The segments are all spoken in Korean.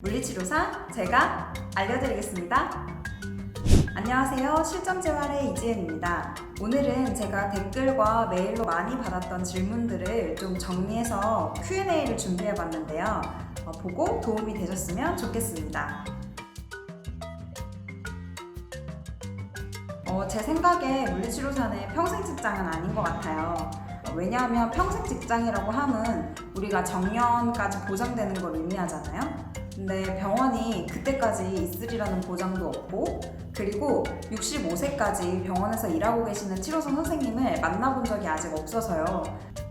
물리치료사 제가 알려드리겠습니다. 안녕하세요. 실전재활의 이지은입니다. 오늘은 제가 댓글과 메일로 많이 받았던 질문들을 좀 정리해서 Q&A를 준비해봤는데요. 보고 도움이 되셨으면 좋겠습니다. 제 생각에 물리치료사는 평생 직장은 아닌 것 같아요. 왜냐하면 평생 직장이라고 함은 우리가 정년까지 보장되는 걸 의미하잖아요. 근데 병원이 그때까지 있으리라는 보장도 없고, 그리고 65세까지 병원에서 일하고 계시는 치료사 선생님을 만나본 적이 아직 없어서요.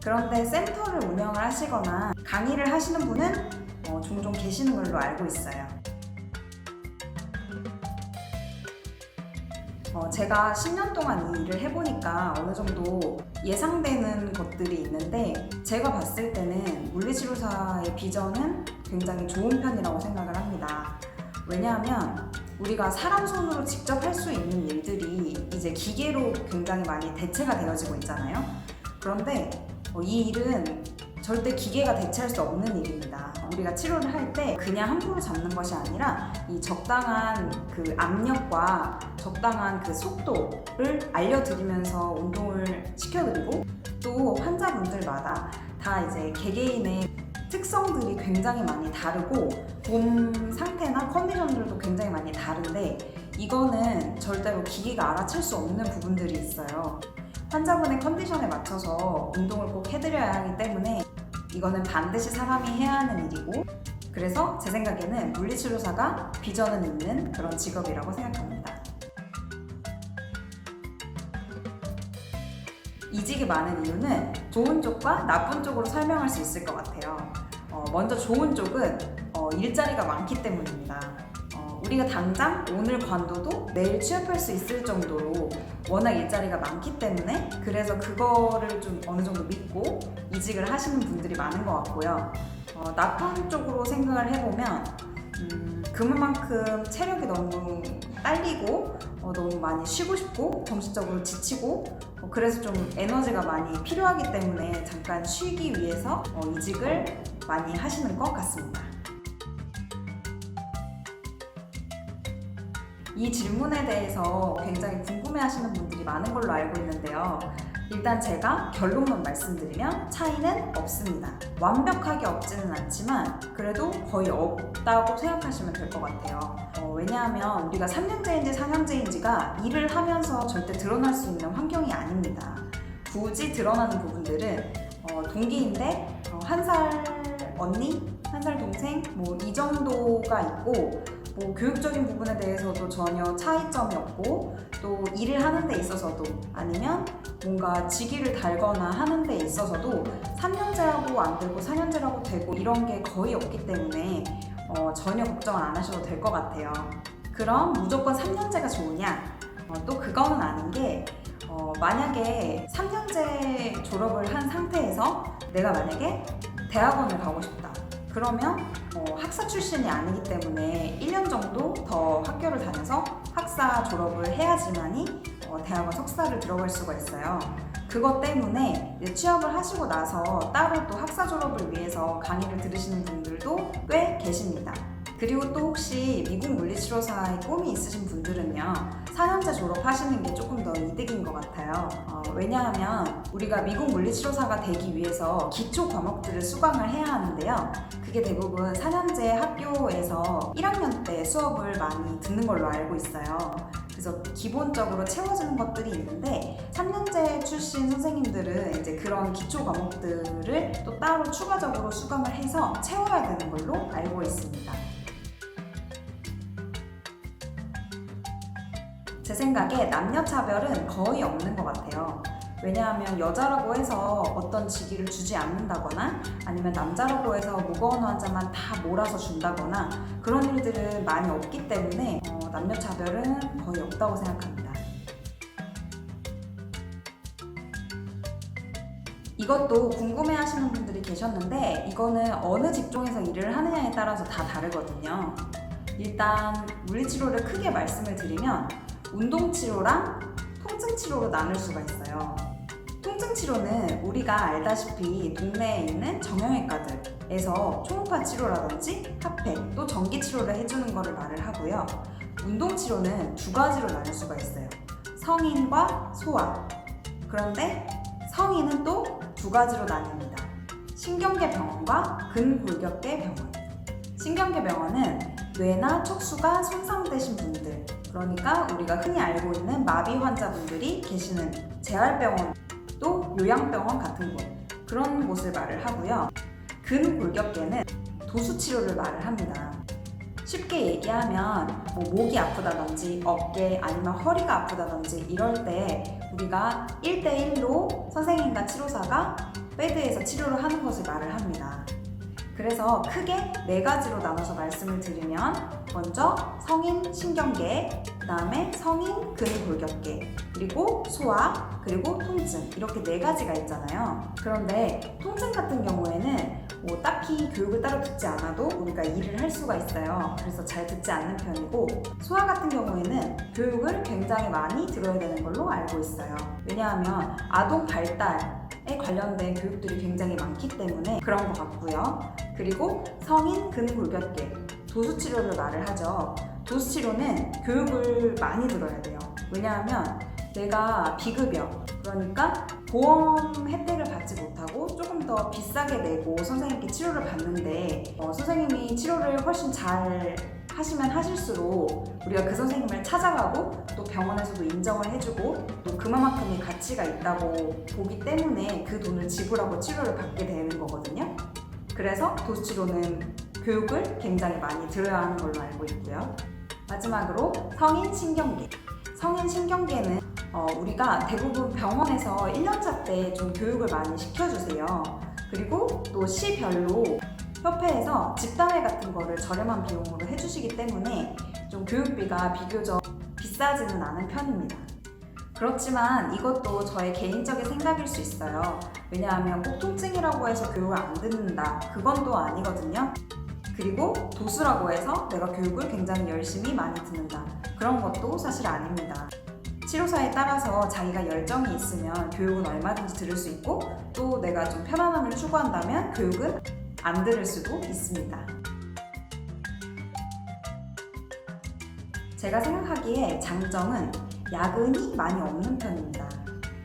그런데 센터를 운영을 하시거나 강의를 하시는 분은 종종 계시는 걸로 알고 있어요. 제가 10년 동안 이 일을 해보니까 어느 정도 예상되는 것들이 있는데, 제가 봤을 때는 물리치료사의 비전은 굉장히 좋은 편이라고 생각을 합니다. 왜냐하면 우리가 사람 손으로 직접 할 수 있는 일들이 이제 기계로 굉장히 많이 대체가 되어지고 있잖아요. 그런데 이 일은 절대 기계가 대체할 수 없는 일입니다. 우리가 치료를 할 때 그냥 함부로 잡는 것이 아니라 이 적당한 그 압력과 적당한 그 속도를 알려드리면서 운동을 시켜드리고, 또 환자분들마다 다 이제 개개인의 특성들이 굉장히 많이 다르고 몸 상태나 컨디션들도 굉장히 많이 다른데, 이거는 절대로 기계가 알아챌 수 없는 부분들이 있어요. 환자분의 컨디션에 맞춰서 운동을 꼭 해드려야 하기 때문에 이거는 반드시 사람이 해야 하는 일이고, 그래서 제 생각에는 물리치료사가 비전은 있는 그런 직업이라고 생각합니다. 이직이 많은 이유는 좋은 쪽과 나쁜 쪽으로 설명할 수 있을 것 같아요. 먼저 좋은 쪽은 일자리가 많기 때문입니다. 우리가 당장 오늘 관둬도 내일 취업할 수 있을 정도로 워낙 일자리가 많기 때문에, 그래서 그거를 좀 어느 정도 믿고 이직을 하시는 분들이 많은 것 같고요. 나쁜 쪽으로 생각을 해보면 그만큼 체력이 너무 딸리고 너무 많이 쉬고 싶고 정신적으로 지치고, 그래서 좀 에너지가 많이 필요하기 때문에 잠깐 쉬기 위해서 이직을 많이 하시는 것 같습니다. 이 질문에 대해서 굉장히 궁금해하시는 분들이 많은 걸로 알고 있는데요. 일단 제가 결론만 말씀드리면 차이는 없습니다. 완벽하게 없지는 않지만 그래도 거의 없다고 생각하시면 될 것 같아요. 왜냐하면 우리가 3년제인지 4년제인지가 일을 하면서 절대 드러날 수 있는 환경이 아닙니다. 굳이 드러나는 부분들은 동기인데 1살 언니, 1살 동생 이 정도가 있고, 교육적인 부분에 대해서도 전혀 차이점이 없고, 또 일을 하는 데 있어서도 아니면 뭔가 직위를 달거나 하는 데 있어서도 3년제라고 안 되고 4년제라고 되고 이런 게 거의 없기 때문에 전혀 걱정을 안 하셔도 될 것 같아요. 그럼 무조건 3년제가 좋으냐? 또 그거는 아닌 게, 만약에 3년제 졸업을 한 상태에서 내가 만약에 대학원을 가고 싶다. 그러면 학사 출신이 아니기 때문에 1년 정도 더 학교를 다녀서 학사 졸업을 해야지만이 대학원 석사를 들어갈 수가 있어요. 그것 때문에 취업을 하시고 나서 따로 또 학사 졸업을 위해서 강의를 들으시는 분들도 꽤 계십니다. 그리고 또 혹시 미국 물리치료사의 꿈이 있으신 분들은요, 4년제 졸업하시는 게 조금 더 이득인 것 같아요. 왜냐하면 우리가 미국 물리치료사가 되기 위해서 기초 과목들을 수강을 해야 하는데요. 그게 대부분 4년제 학교에서 1학년 때 수업을 많이 듣는 걸로 알고 있어요. 그래서 기본적으로 채워지는 것들이 있는데, 3년제 출신 선생님들은 이제 그런 기초 과목들을 또 따로 추가적으로 수강을 해서 채워야 되는 걸로 알고 있습니다. 제 생각에 남녀 차별은 거의 없는 것 같아요. 왜냐하면 여자라고 해서 어떤 직위를 주지 않는다거나, 아니면 남자라고 해서 무거운 환자만 다 몰아서 준다거나 그런 일들은 많이 없기 때문에 남녀 차별은 거의 없다고 생각합니다. 이것도 궁금해하시는 분들이 계셨는데, 이거는 어느 직종에서 일을 하느냐에 따라서 다 다르거든요. 일단 물리치료를 크게 말씀을 드리면 운동치료랑 통증치료로 나눌 수가 있어요. 통증치료는 우리가 알다시피 동네에 있는 정형외과들, 에서 초음파 치료라든지 핫팩, 또 전기 치료를 해주는 거를 말을 하고요. 운동 치료는 두 가지로 나눌 수가 있어요. 성인과 소아. 그런데 성인은 또 두 가지로 나뉩니다. 신경계 병원과 근골격계 병원. 신경계 병원은 뇌나 척수가 손상되신 분들, 그러니까 우리가 흔히 알고 있는 마비 환자분들이 계시는 재활병원, 또 요양병원 같은 곳, 그런 곳을 말을 하고요. 근골격계는 도수치료를 말을 합니다. 쉽게 얘기하면 목이 아프다든지 어깨 아니면 허리가 아프다든지 이럴 때 우리가 1대1로 선생님과 치료사가 베드에서 치료를 하는 것을 말을 합니다. 그래서 크게 4가지로 나눠서 말씀을 드리면 먼저 성인 신경계, 그 다음에 성인 근골격계, 그리고 소아, 그리고 통증, 이렇게 4가지가 있잖아요. 그런데 통증 같은 경우에는 딱히 교육을 따로 듣지 않아도 우리가 일을 할 수가 있어요. 그래서 잘 듣지 않는 편이고, 소아 같은 경우에는 교육을 굉장히 많이 들어야 되는 걸로 알고 있어요. 왜냐하면 아동 발달에 관련된 교육들이 굉장히 많기 때문에 그런 것 같고요. 그리고 성인 근골격계, 도수치료를 말을 하죠. 도수치료는 교육을 많이 들어야 돼요. 왜냐하면 내가 비급여, 그러니까 보험 혜택을 받지 못하고 조금 더 비싸게 내고 선생님께 치료를 받는데 선생님이 치료를 훨씬 잘 하시면 하실수록 우리가 그 선생님을 찾아가고 또 병원에서도 인정을 해주고 또 그만큼의 가치가 있다고 보기 때문에 그 돈을 지불하고 치료를 받게 되는 거거든요. 그래서 도수치료는 교육을 굉장히 많이 들어야 하는 걸로 알고 있고요. 마지막으로 성인 신경계. 성인 신경계는 우리가 대부분 병원에서 1년차 때 좀 교육을 많이 시켜주세요. 그리고 또 시별로 협회에서 집단회 같은 거를 저렴한 비용으로 해주시기 때문에 좀 교육비가 비교적 비싸지는 않은 편입니다. 그렇지만 이것도 저의 개인적인 생각일 수 있어요. 왜냐하면 꼭 통증이라고 해서 교육을 안 듣는다, 그건 또 아니거든요. 그리고 도수라고 해서 내가 교육을 굉장히 열심히 많이 듣는다, 그런 것도 사실 아닙니다. 치료사에 따라서 자기가 열정이 있으면 교육은 얼마든지 들을 수 있고, 또 내가 좀 편안함을 추구한다면 교육은 안 들을 수도 있습니다. 제가 생각하기에 장점은 야근이 많이 없는 편입니다.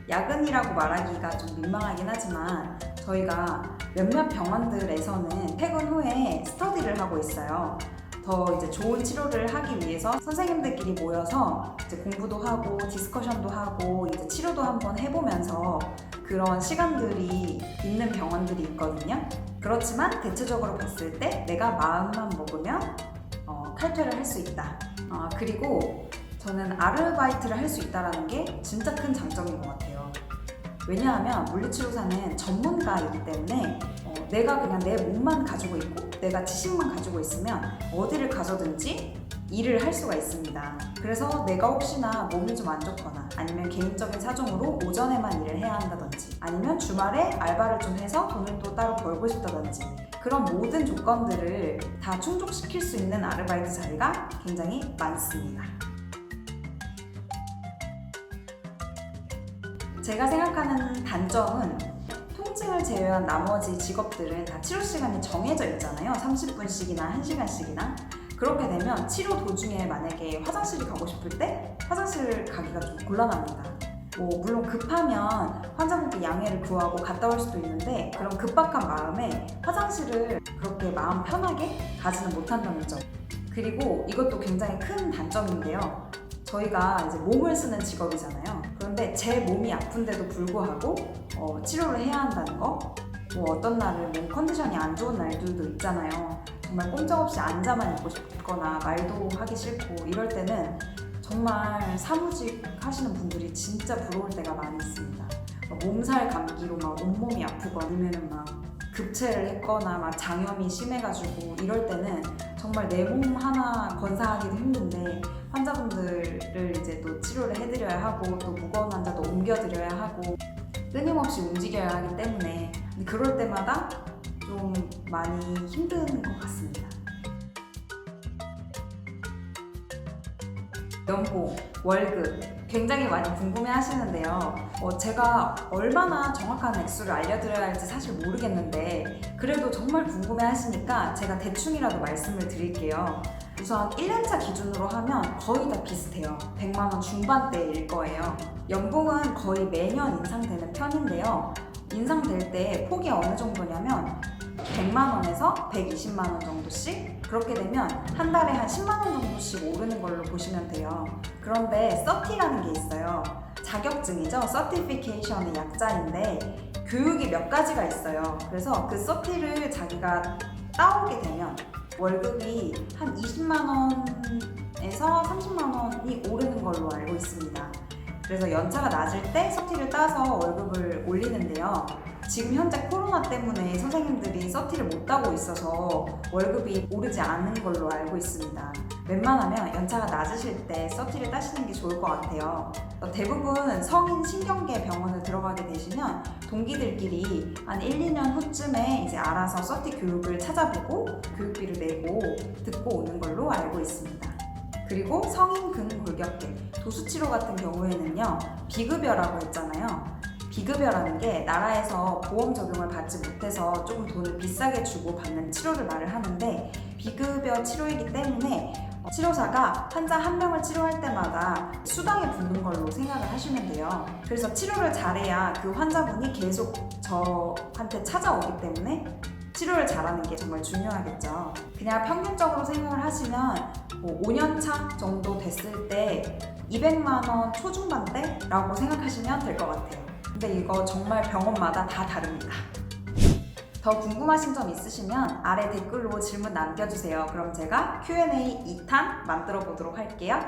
야근이라고 말하기가 좀 민망하긴 하지만 저희가 몇몇 병원들에서는 퇴근 후에 스터디를 하고 있어요. 더 이제 좋은 치료를 하기 위해서 선생님들끼리 모여서 이제 공부도 하고 디스커션도 하고 이제 치료도 한번 해보면서 그런 시간들이 있는 병원들이 있거든요. 그렇지만 대체적으로 봤을 때 내가 마음만 먹으면 칼퇴를 할 수 있다. 그리고 저는 아르바이트를 할 수 있다는 게 진짜 큰 장점인 것 같아요. 왜냐하면 물리치료사는 전문가이기 때문에 내가 그냥 내 몸만 가지고 있고 내가 지식만 가지고 있으면 어디를 가서든지 일을 할 수가 있습니다. 그래서 내가 혹시나 몸이 좀 안 좋거나 아니면 개인적인 사정으로 오전에만 일을 해야 한다든지 아니면 주말에 알바를 좀 해서 돈을 또 따로 벌고 싶다든지 그런 모든 조건들을 다 충족시킬 수 있는 아르바이트 자리가 굉장히 많습니다. 제가 생각하는 단점은 통증을 제외한 나머지 직업들은 다 치료 시간이 정해져 있잖아요. 30분씩이나 1시간씩이나. 그렇게 되면 치료 도중에 만약에 화장실을 가고 싶을 때 화장실을 가기가 좀 곤란합니다. 물론 급하면 환자분께 양해를 구하고 갔다 올 수도 있는데 그런 급박한 마음에 화장실을 그렇게 마음 편하게 가지는 못한다는 점. 그리고 이것도 굉장히 큰 단점인데요. 저희가 이제 몸을 쓰는 직업이잖아요. 그런데 제 몸이 아픈데도 불구하고 치료를 해야 한다는 거, 어떤 날은 몸 컨디션이 안 좋은 날들도 있잖아요. 정말 꼼짝없이 앉아만 있고 싶거나 말도 하기 싫고 이럴 때는 정말 사무직 하시는 분들이 진짜 부러울 때가 많이 있습니다. 몸살 감기로 막 온몸이 아프고 아니면은 막 급체를 했거나 막 장염이 심해가지고 이럴 때는 정말 내 몸 하나 건사하기도 힘든데 환자분들을 이제 또 치료를 해드려야 하고 또 무거운 환자도 옮겨드려야 하고 끊임없이 움직여야 하기 때문에 그럴 때마다 좀 많이 힘든 것 같습니다. 연봉, 월급, 굉장히 많이 궁금해 하시는데요. 제가 얼마나 정확한 액수를 알려드려야 할지 사실 모르겠는데 그래도 정말 궁금해 하시니까 제가 대충이라도 말씀을 드릴게요. 우선 1년차 기준으로 하면 거의 다 비슷해요. 100만 원 중반대일 거예요. 연봉은 거의 매년 인상되는 편인데요. 인상될 때 폭이 어느 정도냐면 100만 원에서 120만 원 정도씩, 그렇게 되면 한 달에 한 10만 원 정도씩 오르는 걸로 보시면 돼요. 그런데 서티라는 게 있어요. 자격증이죠. Certification의 약자인데 교육이 몇 가지가 있어요. 그래서 그 서티를 자기가 따오게 되면 월급이 한 20만 원에서 30만 원이 오르는 걸로 알고 있습니다. 그래서 연차가 낮을 때 서티를 따서 월급을 올리는데요. 지금 현재 코로나 때문에 선생님들이 서티를 못 따고 있어서 월급이 오르지 않는 걸로 알고 있습니다. 웬만하면 연차가 낮으실 때 서티를 따시는 게 좋을 것 같아요. 대부분 성인 신경계 병원을 들어가게 되시면 동기들끼리 한 1, 2년 후쯤에 이제 알아서 서티 교육을 찾아보고 교육비를 내고 듣고 오는 걸로 알고 있습니다. 그리고 성인 근골격계, 도수치료 같은 경우에는요, 비급여라고 했잖아요. 비급여라는 게 나라에서 보험 적용을 받지 못해서 조금 돈을 비싸게 주고 받는 치료를 말을 하는데, 비급여 치료이기 때문에 치료사가 환자 한 명을 치료할 때마다 수당이 붙는 걸로 생각을 하시면 돼요. 그래서 치료를 잘해야 그 환자분이 계속 저한테 찾아오기 때문에 치료를 잘하는 게 정말 중요하겠죠. 그냥 평균적으로 생각을 하시면 5년차 정도 됐을 때 200만 원 초중반대라고 생각하시면 될 것 같아요. 근데 이거 정말 병원마다 다 다릅니다. 더 궁금하신 점 있으시면 아래 댓글로 질문 남겨주세요. 그럼 제가 Q&A 2탄 만들어 보도록 할게요.